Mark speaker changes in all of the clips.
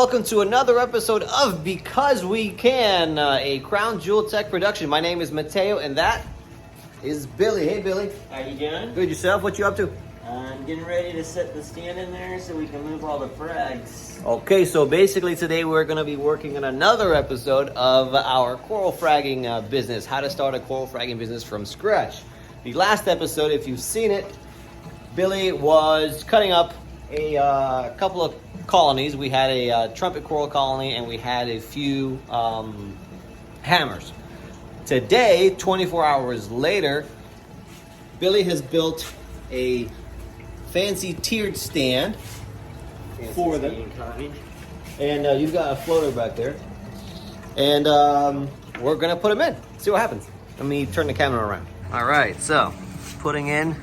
Speaker 1: welcome to another episode of Because We Can, a Crown Jewel Tech production. My name is Mateo, and that is Billy. Hey, Billy.
Speaker 2: How you doing?
Speaker 1: Good, yourself? What you up to?
Speaker 2: I'm getting ready to set the stand in there so we can move all the frags.
Speaker 1: Okay, so basically today we're going to be working on another episode of our coral fragging business, how to start a coral fragging business from scratch. The last episode, if you've seen it, Billy was cutting up a couple of colonies. We had a trumpet coral colony and we had a few hammers. Today, 24 hours later, Billy has built a fancy tiered stand for them. And you've got a floater back there. And we're gonna put them in, see what happens. Let me turn the camera around. All right, so putting in,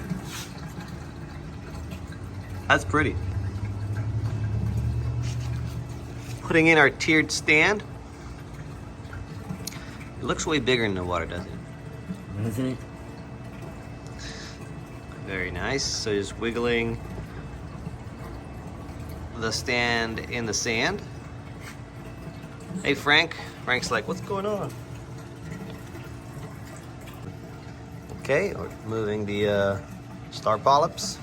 Speaker 1: that's pretty. Putting in our tiered stand. It looks way bigger in the water, doesn't it?
Speaker 2: Mm-hmm.
Speaker 1: Very nice. So just wiggling the stand in the sand. Hey, Frank. Frank's like, what's going on? Okay, we're moving the star polyps,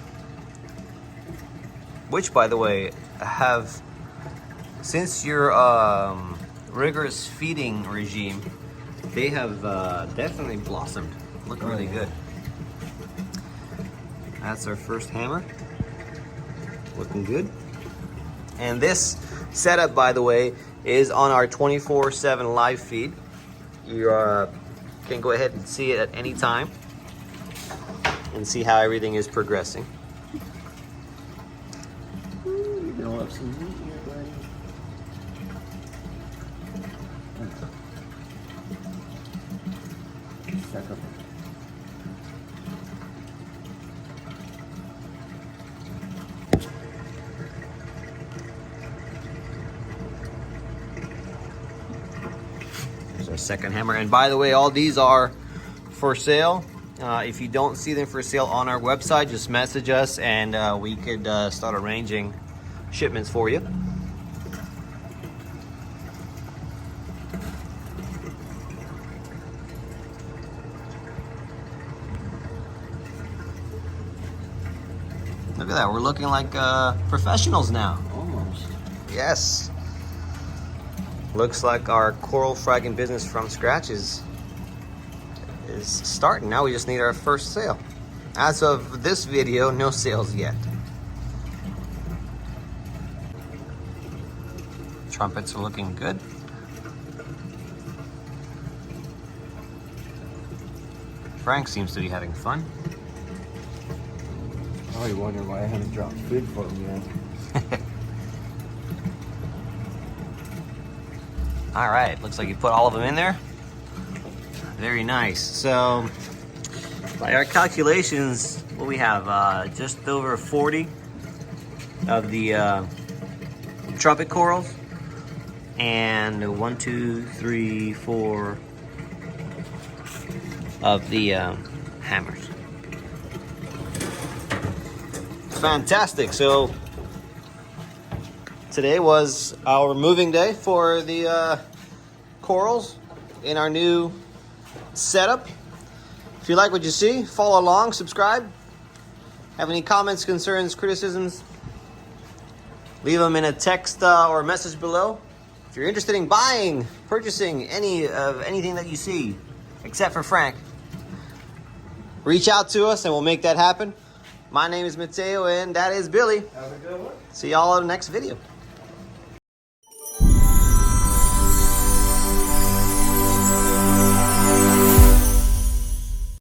Speaker 1: which, by the way, have, since your rigorous feeding regime, they have definitely blossomed. Look really good. That's our first hammer. Looking good. And this setup, by the way, is on our 24/7 live feed. You can go ahead and see it at any time and see how everything is progressing.
Speaker 2: You're gonna have some meat here, buddy. Suck up.
Speaker 1: There's our second hammer. And by the way, all these are for sale. If you don't see them for sale on our website, just message us and we could start arranging shipments for you. Look at that, we're looking like professionals now.
Speaker 2: Almost.
Speaker 1: Yes. Looks like our coral fragging business from scratch is starting. Now we just need our first sale. As of this video, no sales yet. Trumpets are looking good. Frank seems to be having fun.
Speaker 2: I already wonder why I haven't dropped food for him yet.
Speaker 1: All right, looks like you put all of them in there. Very nice. So, by our calculations, what we have, just over 40 of the trumpet corals, and 1, 2, 3, 4 of the hammers. Fantastic. So today was our moving day for the corals in our new setup. If you like what you see, follow along, subscribe. Have any comments, concerns, criticisms, leave them in a text or a message below. If you're interested in buying, purchasing anything that you see, except for Frank, reach out to us and we'll make that happen. My name is Mateo and that is Billy.
Speaker 2: Have a good one.
Speaker 1: See y'all in the next video.